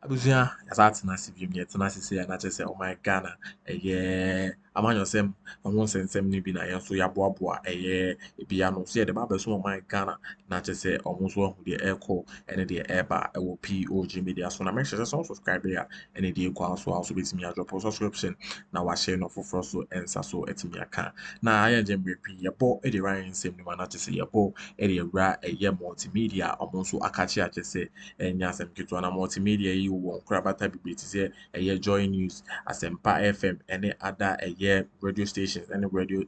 Abusua yasatena sivim yetena sisi ya na kyerɛ sɛ ɔman Ghana ɛyɛ amanyɔsɛm ɔmo nsɛnsɛm no bi na yɛn nso yɛaboaboa ɛyɛ ebi ano so yɛde ba abɛso ɔman Ghana na kyerɛ sɛ ɔmo nso ahu deɛ ɛrekɔ ɛne deɛ ɛreba ɛwɔ POG Media so na make sure sɛ subscribe a ɛne deɛ ɛkɔ aso a nso bɛtumi adrɔpɔ subscription na wahyɛ no foforɔ so ɛnsa so ɛtumi aka na ayɛ gye mmerɛ pii yɛbɔ ɛde ra yɛn nsɛm no mu na kyerɛ sɛ yɛbɔ ɛde awura ɛyɛ multimedia a ɔmo nso aka kyerɛ akyerɛ sɛ ɛnyɛ asɛm ketewa na multimedia yi wɔ nkorabata bebree te sɛ ɛyɛ JoyNews, Asɛmpa FM ɛne ada ɛyɛ radio stations ɛne radio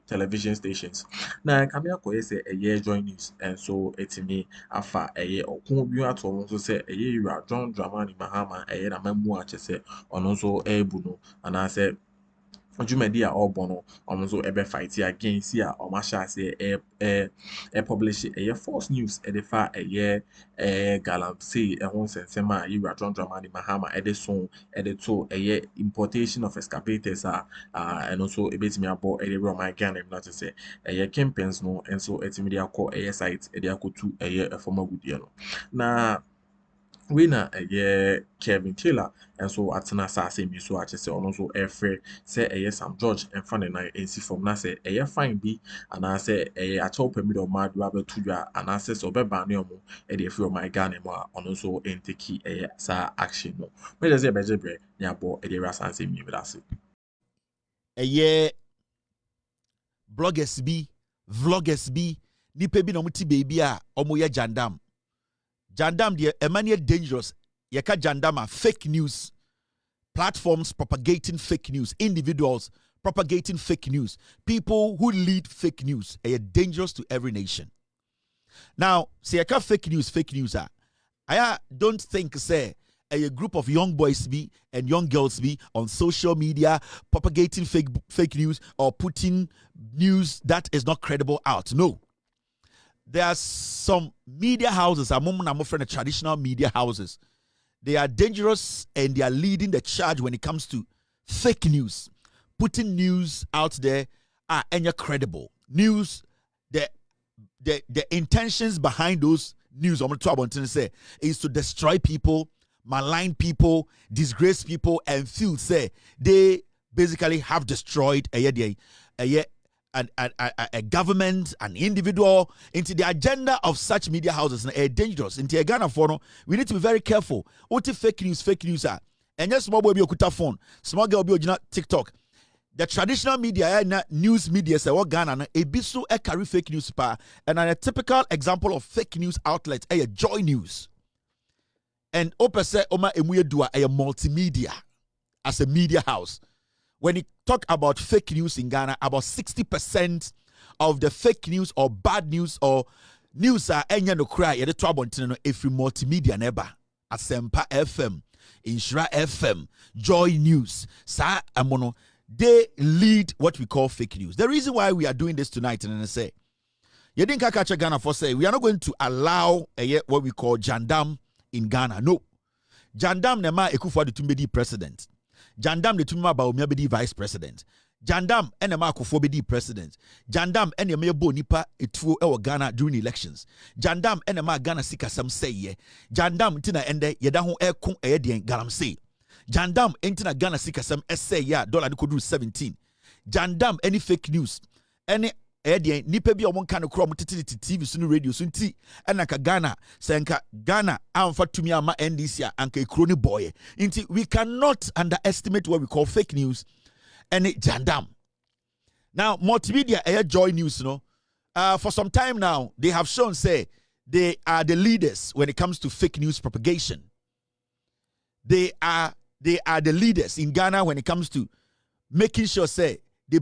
television stations. Na kame akɔyɛ sɛ ɛyɛ JoyNews nso ɛtumi afa ɛyɛ ɔko bi ato ɔmo nso sɛ ɛyɛ Yura John Dramani Mahama ɛyɛ na mamu akyɛ sɛ ɔno nso ɛrebu no anaasɛ dwumadi a ɔrebɔ no ɔmo nso ɛbɛfight against a ɔmo ahyɛ aseɛ publish ɛyɛ false news ɛde fa ɛyɛ galamsey ɛho nsɛnsɛm a Yewura John Dramani Mahama ɛde so ɛde to ɛyɛ importation of excavators a ɛno nso ɛbɛtumi abɔ ɛde wura ɔman Ghana mu na kyerɛ sɛ ɛyɛ kingpins no nso ɛtumi de akɔ ɛyɛ site ɛde akɔtu ɛyɛ ɛfam agudie no na wei na ɛyɛ Kevin Taylor nso atena asase mi so akyɛ sɛ ɔno nso ɛfrɛ sɛ ɛyɛ S.George ɛmfa ne nan ɛnsi fam na sɛ ɛyɛ fine bi anaasɛ ɛyɛ akyɛw pɛmi de ɔmo ade abɛto dwa anaasɛ sɛ ɔbɛba ne ɔmo ɛde afiri ɔman Ghana mu a ɔno nso ɛnteki ɛyɛ saa action no mɛgye sɛ ɛbɛgye brɛ ne abɔ ɛde awura asase mi bi ase ɛyɛ bloggers bi vloggers bi nipa bi na ɔmo ti beebi a ɔmo yɛ Jàndàm Jàndàm deɛ ɛma dangerous yɛka Jàndàm a fake news platforms propagating fake news individuals propagating fake news people who lead fake news are dangerous to every nation. Now sɛ yɛka fake news I don't think say a group of young boys be and young girls be on social media propagating fake news or putting news that is not credible out. No. There are some media houses, I'm friend traditional media houses. They are dangerous and they are leading the charge when it comes to fake news. Putting news out there are any credible. News, the intentions behind those news, I'm going to say, is to destroy people, malign people, disgrace people, and feel say they basically have destroyed a government, an individual, into the agenda of such media houses are dangerous. Into Ghana for we need to be very careful. What if fake news are? And yes, small boy be okuta phone, small girl be original TikTok. The traditional media, news media, say what Ghana a bisu carry fake news pa. And a typical example of fake news outlet a JoyNews. And open say oma emuye dua a multimedia as a media house. When you talk about fake news in Ghana, about 60% of the fake news or bad news or news are enya no cry yede to abontene every multimedia neba Asɛmpa FM, Nhyira FM, JoyNews, sa amono they lead what we call fake news. The reason why we are doing this tonight and I say you didn't catch Ghana for say we are not going to allow what we call Jàndàm in Ghana. No. Jàndàm nema Akuffo to be president. Jàndàm de tuma Bawumia be vice president. Jàndàm ene ma Akuffo be president. Jàndàm ene me bo nipa etuo e Ghana during elections. Jàndàm ene ma Ghana Xp0se ye. Jàndàm tina ende yeda ho ekon den galamsey. Jàndàm entina Ghana Xp0se ya dollar de kodu 17. Jàndàm any fake news. Any den nipa bi omon kan kro motete TV so no radio so nti ena ka Ghana senka Ghana amfa tumi ama NDC anka ekro ni boy nti we cannot underestimate what we call fake news and Jàndàm. Now multimedia JoyNews for some time now they have shown say they are the leaders when it comes to fake news propagation. They are the leaders in Ghana when it comes to making sure say they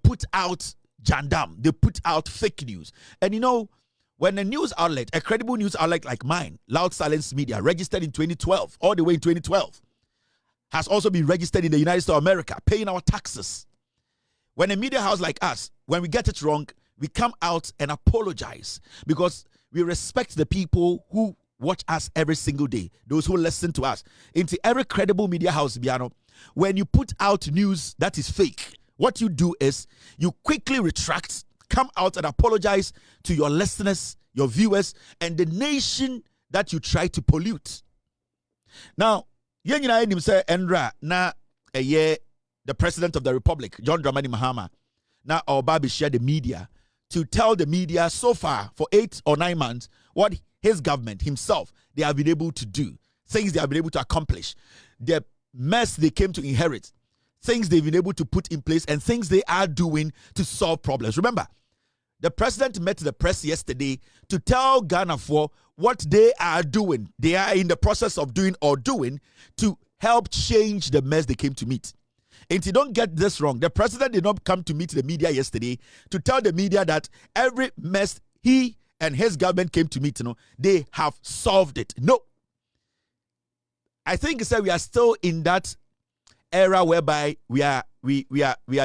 put out Jàndàm, they put out fake news. And when a news outlet, a credible news outlet like mine, Loud Silence Media, registered in 2012, all the way in 2012, has also been registered in the United States of America, paying our taxes. When a media house like us, when we get it wrong, we come out and apologize because we respect the people who watch us every single day, those who listen to us. Into every credible media house, Biano, when you put out news that is fake, what you do is you quickly retract, come out and apologize to your listeners, your viewers, and the nation that you try to pollute. Now, yen nyina enim say Endra na the president of the republic, John Dramani Mahama, now Obabi shared the media to tell the media so far for 8 or 9 months what his government himself they have been able to do, things they have been able to accomplish, the mess they came to inherit, things they've been able to put in place, and things they are doing to solve problems. Remember, the president met the press yesterday to tell Ghana for what they are doing. They are in the process of doing to help change the mess they came to meet. And you don't get this wrong. The president did not come to meet the media yesterday to tell the media that every mess he and his government came to meet, they have solved it. No. I think we are still in that era whereby we are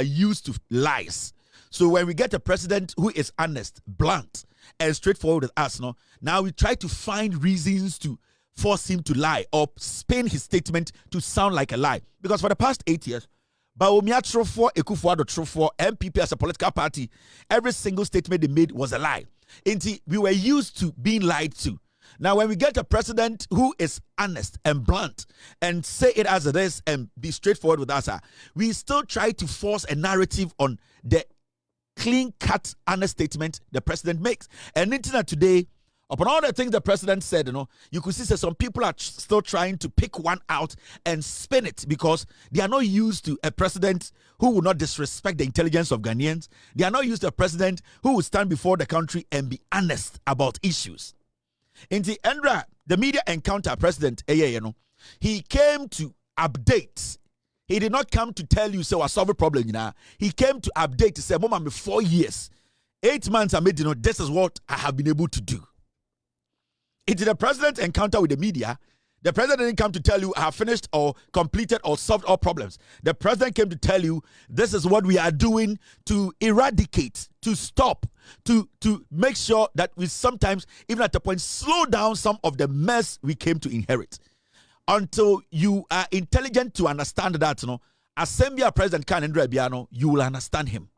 used to lies. So when we get a president who is honest, blunt, and straightforward with us, now we try to find reasons to force him to lie or spin his statement to sound like a lie. Because for the past 8 years, Bawumia Trofo, Akuffo Trofo, MPP as a political party, every single statement they made was a lie. We were used to being lied to. Now, when we get a president who is honest and blunt and say it as it is and be straightforward with us, we still try to force a narrative on the clean-cut, honest statement the president makes. And internet today, upon all the things the president said, you could see that some people are still trying to pick one out and spin it because they are not used to a president who will not disrespect the intelligence of Ghanaians. They are not used to a president who will stand before the country and be honest about issues. In the Endra, the media encounter president, he came to update. He did not come to tell you, so I solve a problem. He came to update to say, Mama, me 4 years, 8 months, I made, this is what I have been able to do. Into the president encounter with the media, the president didn't come to tell you I have finished or completed or solved all problems. The president came to tell you this is what we are doing to eradicate, to stop, to make sure that we sometimes, even at the point, slow down some of the mess we came to inherit. Until you are intelligent to understand that, Assembly President Kan Biano, you will understand him.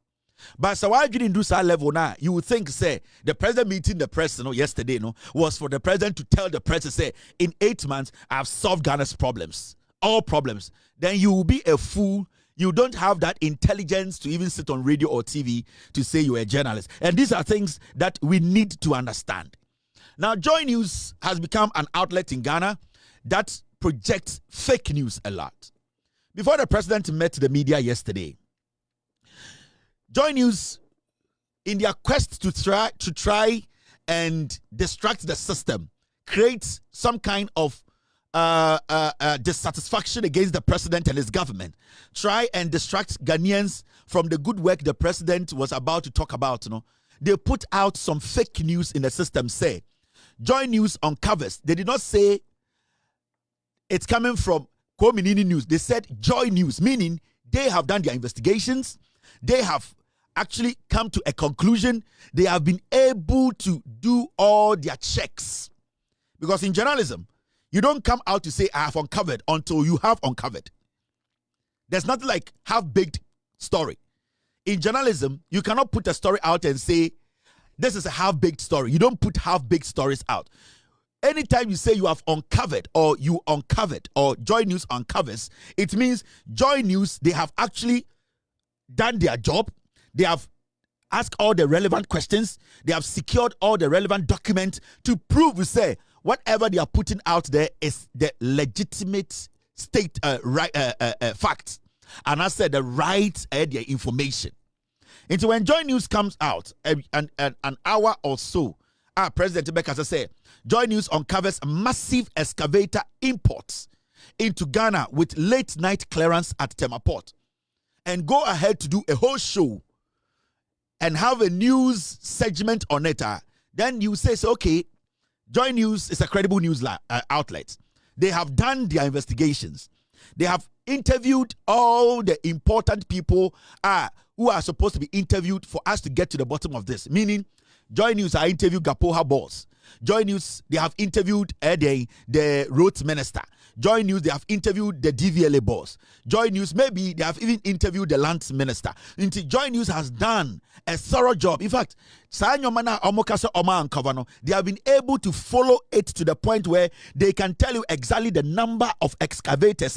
But so why didn't do that level now? You would think, say, the president meeting the press, yesterday, was for the president to tell the press, say, in 8 months, I've solved Ghana's problems, all problems. Then you will be a fool. You don't have that intelligence to even sit on radio or TV to say you're a journalist. And these are things that we need to understand. Now, JoyNews has become an outlet in Ghana that projects fake news a lot. Before the president met the media yesterday, JoyNews, in their quest to try and distract the system, create some kind of dissatisfaction against the president and his government, try and distract Ghanaians from the good work the president was about to talk about. They put out some fake news in the system. Say, JoyNews uncovers. They did not say it's coming from Kominini News. They said JoyNews, meaning they have done their investigations. They have actually come to a conclusion. They have been able to do all their checks. Because in journalism, you don't come out to say, I have uncovered until you have uncovered. There's nothing like half-baked story. In journalism, you cannot put a story out and say, this is a half-baked story. You don't put half-baked stories out. Anytime you say you have uncovered or you uncovered or JoyNews uncovers, it means JoyNews, they have actually done their job. They have asked all the relevant questions. They have secured all the relevant documents to prove, say, whatever they are putting out there is the legitimate state facts. And I said the right their information. And so when JoyNews comes out, an hour or so, President Bekasa said, JoyNews uncovers massive excavator imports into Ghana with late night clearance at Tema Port. And go ahead to do a whole show and have a news segment on it. Then you say, okay, JoyNews is a credible news outlet. They have done their investigations. They have interviewed all the important people who are supposed to be interviewed for us to get to the bottom of this. Meaning, JoyNews, I interviewed Gapoha boss. JoyNews, they have interviewed the roads minister. JoyNews, they have interviewed the DVLA boss. JoyNews, maybe they have even interviewed the lands minister. JoyNews has done a thorough job. In fact, they have been able to follow it to the point where they can tell you exactly the number of excavators,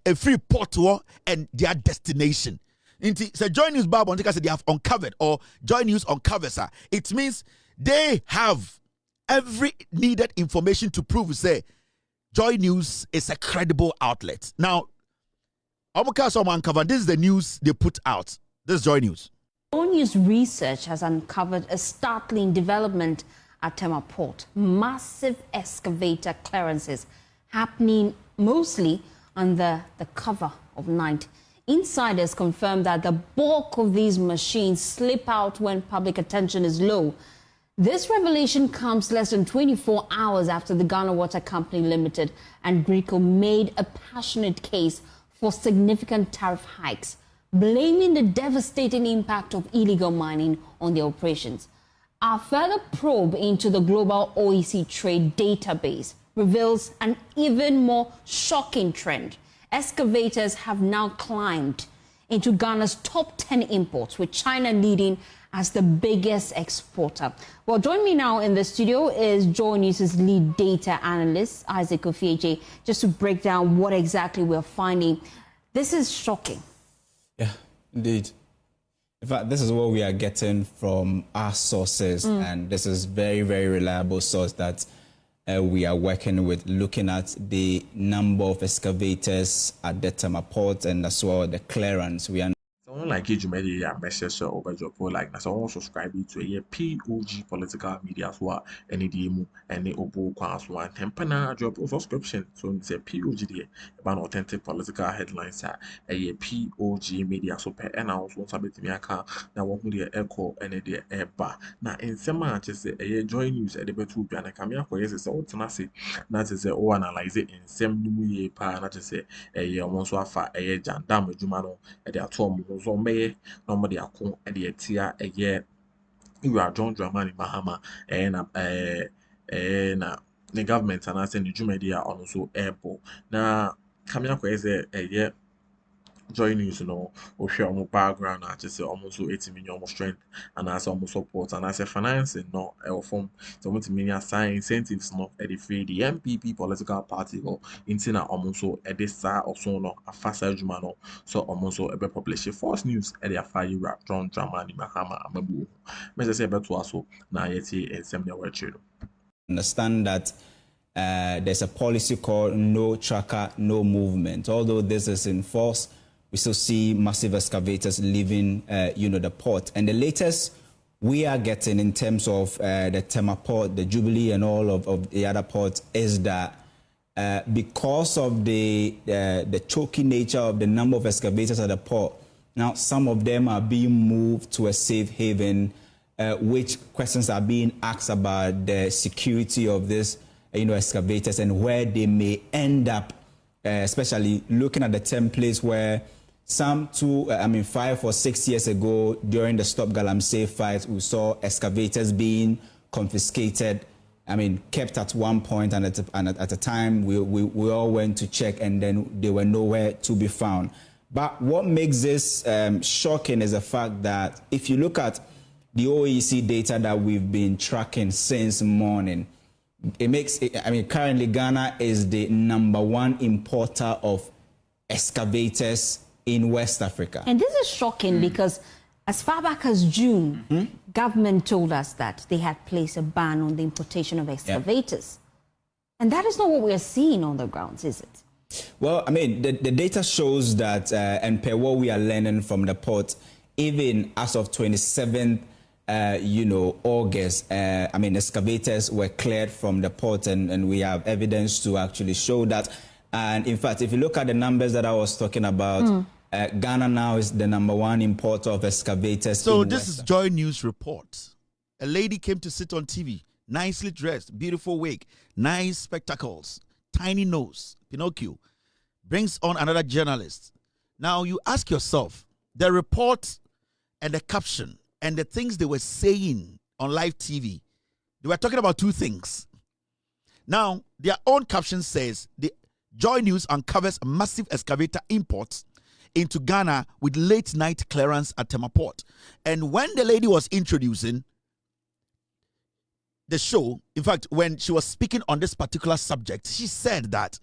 a free port and their destination. So JoyNews Bible, they have uncovered, or JoyNews uncovers. It means they have every needed information to prove, say, JoyNews is a credible outlet. Now, this is the news they put out. This is JoyNews. JoyNews research has uncovered a startling development at Tema Port. Massive excavator clearances happening mostly under the cover of night. Insiders confirm that the bulk of these machines slip out when public attention is low. This revelation comes less than 24 hours after the Ghana Water Company Limited and Greco made a passionate case for significant tariff hikes, blaming the devastating impact of illegal mining on their operations. Our further probe into the global OEC trade database reveals an even more shocking trend. Excavators have now climbed into Ghana's top 10 imports, with China leading as the biggest exporter. Well, join me now in the studio is JoyNews' lead data analyst, Xp0se, just to break down what exactly we're finding. This is shocking. Yeah, indeed. In fact, this is what we are getting from our sources, and this is very, very reliable source that we are working with, looking at the number of excavators at the Tema Port and as well the clearance. We are someone like POG Media message over job like na someone subscribe to a POG political media as well any demo any obo kwas one tempana job subscription so it's a POG there about authentic political headlines a POG media so per and also sabet me aka na wo hu the echo and the eba na nsema che say JoyNews e de betu bia na kamia ko yes say wotena se na che say o analyze nsem nimu ye pa na che say won so afa Jàndàm adwuma no e de atom so meye no mo de akon e de atia you are John Dramani Mahama na the government and I send the media on also airport na kamia ko yes JoyNews no or share more background I just say almost 80 million more strength and as almost support and as a financing no form so much many sign incentives no at the free the MPP political party or intina almost so at this side also no a faster jumano so almost so a publish false news at the fire rap John Dramani Mahama Amabu me say better also na yeti and some were children understand that there's a policy called no tracker, no movement. Although this is in force, we still see massive excavators leaving, the port. And the latest we are getting in terms of the Tema Port, the Jubilee, and all of the other ports is that because of the choky nature of the number of excavators at the port, now some of them are being moved to a safe haven, which questions are being asked about the security of this, excavators and where they may end up, especially looking at the templates where some 5 or 6 years ago during the Stop Galamsey fight, we saw excavators being confiscated, kept at one point, and at a time we all went to check and then they were nowhere to be found. But what makes this shocking is the fact that if you look at the OEC data that we've been tracking since morning, it makes it, currently Ghana is the #1 importer of excavators in West Africa. And this is shocking because as far back as June, government told us that they had placed a ban on the importation of excavators. And that is not what we're seeing on the grounds, is it? Well, the data shows that, and per what we are learning from the port, even as of 27th, August, excavators were cleared from the port, and we have evidence to actually show that. And in fact, if you look at the numbers that I was talking about, Ghana now is the #1 importer of excavators. So this is JoyNews report. A lady came to sit on TV, nicely dressed, beautiful wig, nice spectacles, tiny nose, Pinocchio, brings on another journalist. Now you ask yourself, the report and the caption and the things they were saying on live TV, They were talking about two things. Now, their own caption says, the JoyNews uncovers massive excavator imports into Ghana with late night clearance at Tema Port. And when the lady was introducing the show, in fact, when she was speaking on this particular subject, she said that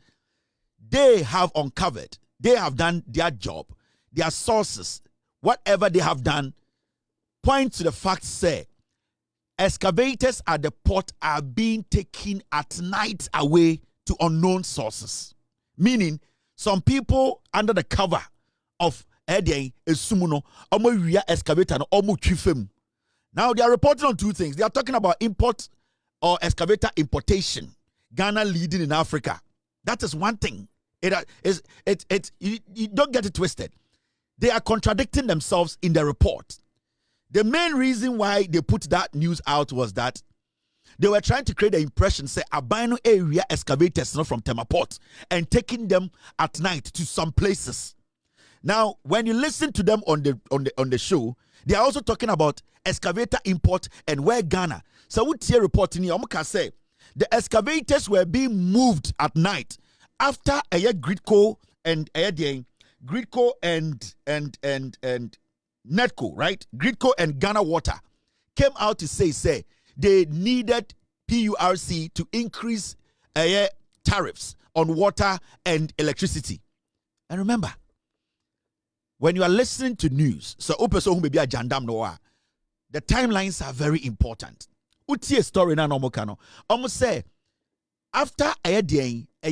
they have uncovered, they have done their job, their sources, whatever they have done, point to the fact, say, excavators at the port are being taken at night away to unknown sources. Meaning, some people under the cover of Esumuno, Omo excavator, Omo Chifem. Now they are reporting on two things. They are talking about import or excavator importation. Ghana leading in Africa. That is one thing. You don't get it twisted. They are contradicting themselves in the report. The main reason why they put that news out was that they were trying to create the impression, say, Abino area excavators from Tema Port and taking them at night to some places. Now, when you listen to them on the show, they are also talking about excavator import and where Ghana. So what here reporting here, I say the excavators were being moved at night after a Gridco and Gridco and Netco, right? Gridco and Ghana Water came out to say they needed POG to increase tariffs on water and electricity. And remember, when you are listening to news, so who may be a Jàndàm noa, the timelines are very important. Uti a story na no kano. Almost say after Netco,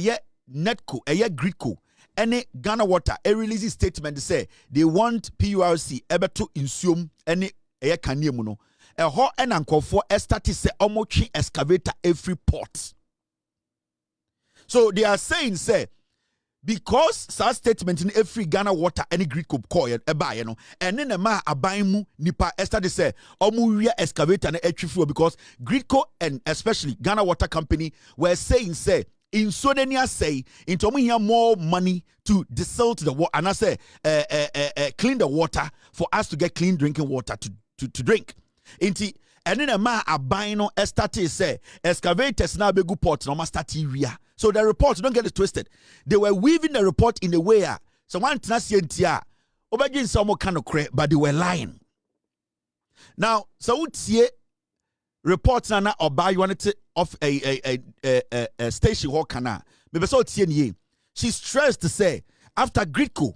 Gridco, any Ghana Water, a release statement say they want POG ever to insume any kaniemuno. A ho and Akuffo started say omochi excavator every port. So they are saying say because such statement in every Ghana Water any Gridco coil and then a ma abaimu nipa started say omu excavator and etrifu because Gridco and especially Ghana Water Company were saying say in Sodenia say into more money to desilt the water and I say clean the water for us to get clean drinking water to drink. Inti and then a man abino started say excavators now be good port no start area. So the report, don't get it twisted. They were weaving the report in a way someone tenasientia obagin some kind of credit, but they were lying. Now, so would see reports na oba you wanted of a station hawk na maybe so tie she stressed to say after Gridco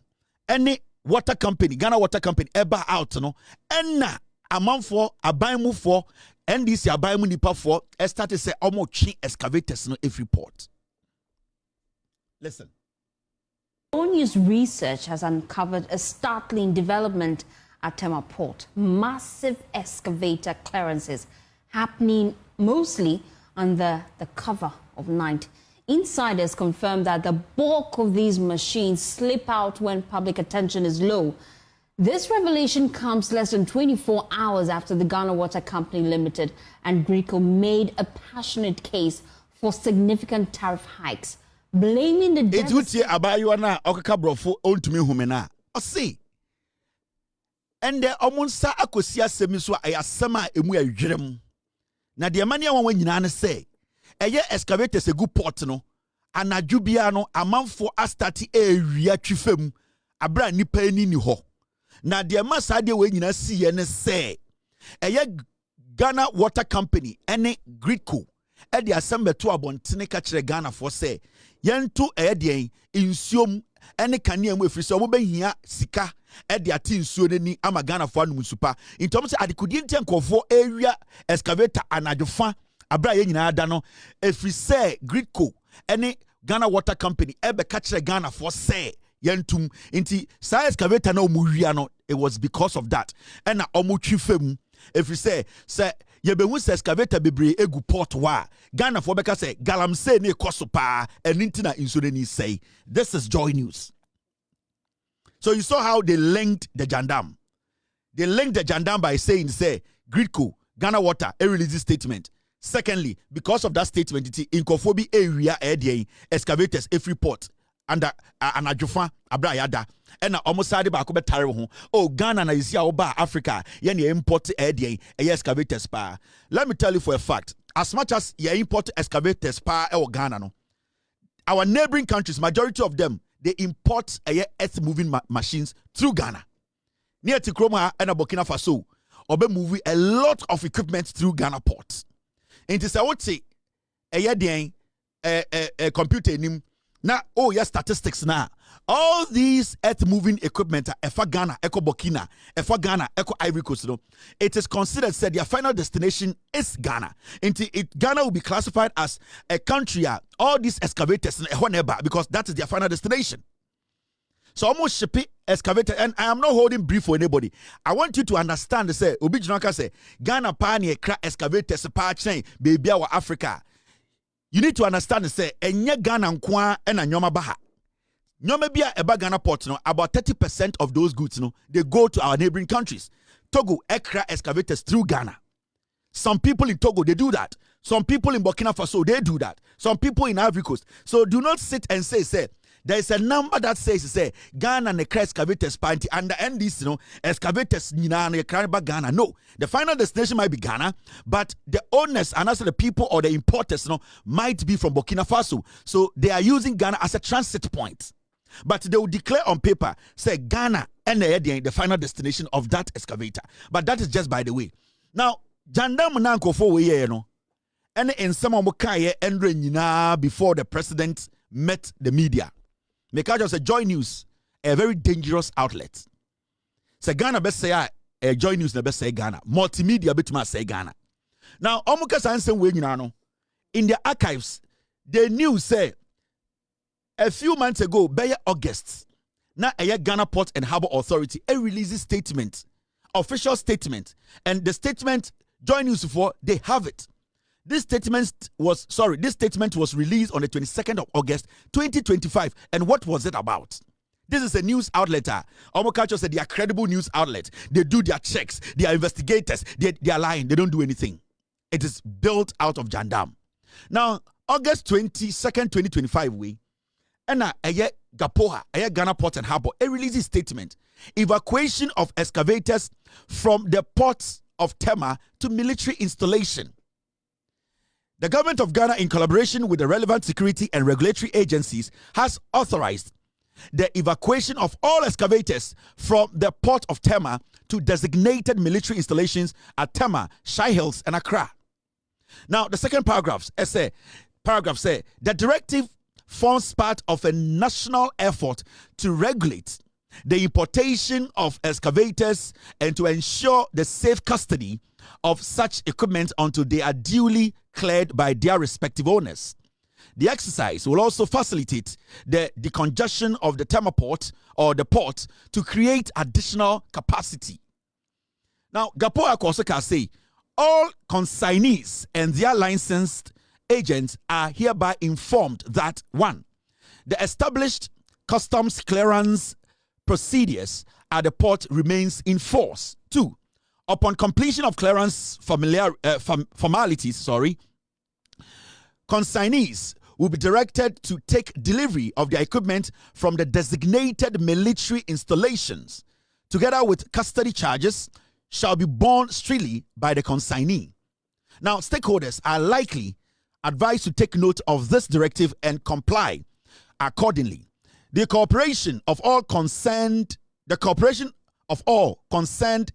any water company Ghana Water Company ever out no enna amount for abaimu for NDC abaimu nipa for started say omo chi excavators no every port. Listen. JoyNews research has uncovered a startling development at Tema Port. Massive excavator clearances happening mostly under the cover of night. Insiders confirm that the bulk of these machines slip out when public attention is low. This revelation comes less than 24 hours after the Ghana Water Company Limited and Gridco made a passionate case for significant tariff hikes, blaming the see. And the omunsa akosia semiso ayasema emu adwerem. Na de mania won nyina say, eye excavators a good port no, anadwo bia no amanfo astati ewia twifam, abra nipa ani ni ho. Na de masa de we nyina siye ne say, eye Ghana Water Company ene Gridco e de asem to abontene ka kire Ghana for say, yentu eye de insuom ene kanea mu efiri so mo behia sika e de ati nsuo nani ama Ghana for anum supa intom se adekudi ntenkofo area excavator anadwofa abra ye nyina ada no efiri se Gridco ene Ghana Water Company e be ka kire Ghana for say yentum inti sa excavator na omuwia no it was because of that and na omutwifam efiri se yebehu se excavator bebre egu port wa Ghana for beka say galamsey ne koso pa eninti na insuo ni say. This is JoyNews. So you saw how they linked the Jàndàm. They linked the Jàndàm by saying, say, Gridco, Ghana Water, a release statement. Secondly, because of that statement, it in Kofobi area, excavators, every port, under Anajufa, Abrayada, and almost side back over Tariho. Oh, Ghana na isia oba Africa, yani import excavators pa. Let me tell you for a fact, as much as you import excavators pa or Ghana no, our neighboring countries, majority of them, they import earth moving machines through Ghana. Near Akroma and Burkina Faso, or be moving a lot of equipment through Ghana ports. And it is I would say a computer nim now. Oh yeah, statistics now. All these earth moving equipment are Ghana, Eco Burkina, Ghana, Eco Ivory Coast. It is considered said their final destination is Ghana. Ghana will be classified as a country. All these excavators because that is their final destination. So almost shipping excavator, and I am not holding brief for anybody. I want you to understand. Say Obi Junaka say Ghana pioneer crack excavators pa chain baby our Africa. You need to understand. Say enye Ghana nkwa and nyoma baha. Nyoma bia eba Ghana port no about 30% of those goods no they go to our neighboring countries. Togo ekra excavators through Ghana. Some people in Togo they do that. Some people in Burkina Faso they do that. Some people in Ivory Coast. So do not sit and say there is a number that says Ghana and the excavators party and the NDC excavators Ghana. No, the final destination might be Ghana, but the owners and also the people or the importers might be from Burkina Faso. So they are using Ghana as a transit point. But they will declare on paper, say Ghana and the final destination of that excavator. But that is just by the way. Now, Jàndàm na Akuffo we and in some of before the president met the media. Because of JoyNews, a very dangerous outlet. So Ghana best say JoyNews na best say Ghana. Multimedia bit must say Ghana. Now, Omuka Sansen we in the archives, the news say a few months ago, by August, now a Ghana Port and Harbour Authority releases statement, official statement, and the statement JoyNews for they have it. This statement was released on the 22nd of August 2025. And what was it about? This is a news outlet. Omokacho said they are credible news outlet. They do their checks. They are investigators. They are lying. They don't do anything. It is built out of Jàndàm. Now, August 22nd, 2025, Ghana Port and Harbour releases statement. Evacuation of excavators from the ports of Tema to military installation. The government of Ghana, in collaboration with the relevant security and regulatory agencies, has authorized the evacuation of all excavators from the port of Tema to designated military installations at Tema, Shai Hills, and Accra. Now, the second paragraph says the directive forms part of a national effort to regulate the importation of excavators and to ensure the safe custody of such equipment until they are duly cleared by their respective owners. The exercise will also facilitate the decongestion of the Tema port or the port to create additional capacity. Now, Gapoa Kosaka say all consignees and their licensed agents are hereby informed that 1. The established customs clearance procedures at the port remains in force. 2. Upon completion of clearance formalities, consignees will be directed to take delivery of their equipment from the designated military installations, together with custody charges shall be borne strictly by the consignee. Now, stakeholders are likely advised to take note of this directive and comply accordingly. The cooperation of all concerned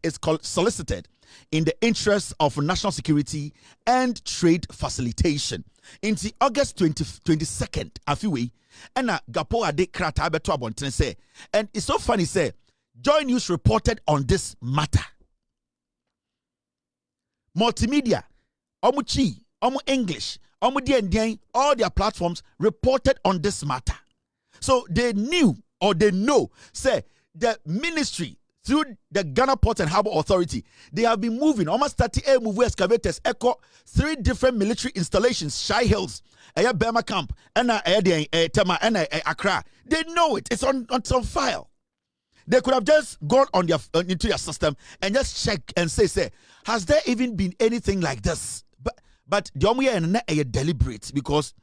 is solicited in the interests of national security and trade facilitation. In the August 22nd, afiwe, and Gapo ade krata beto abontene say, and it's so funny say, JoyNews reported on this matter. Multimedia, Omuchi, Omu English, Omu DNDN, all their platforms reported on this matter. So they knew or they know, say, the ministry through the Ghana Port and Harbour Authority, they have been moving almost 38 move excavators, echo 3 different military installations, Shai Hills, Burma Camp, and Tema, and Accra. They know it. It's on some file. They could have just gone on into their system and just check and say, has there even been anything like this? But the Omuya deliberate because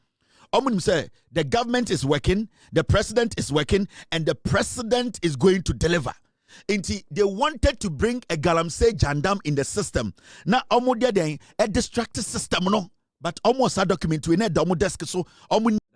say the government is working, the president is working, and the president is going to deliver. They wanted to bring a galamsey Jàndàm in the system. Now, a distracted system, no. but almost a document we need the desk so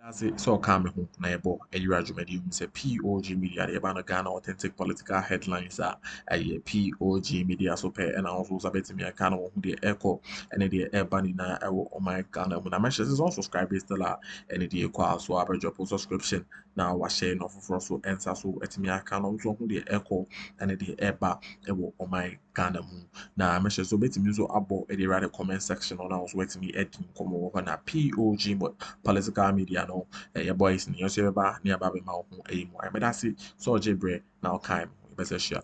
That's it. So come home na ebo Elira Jumedi say POG Media the Ghana Ghana authentic political headlines are a POG Media so pay and also sabeti me Ghana who the echo and the ebani na ewo oh my Ghana when I mention is also subscribers still and the echo so average drop subscription now was sharing of so answer so etimi Ghana so who the echo and the eba ewo oh my Ghana mu na mention so beti me so abo e the comment section on also wetimi edin komo na POG political media no your boys ni yo se ba ni aba be ma ho e mu I me that see so Bre now time e be se share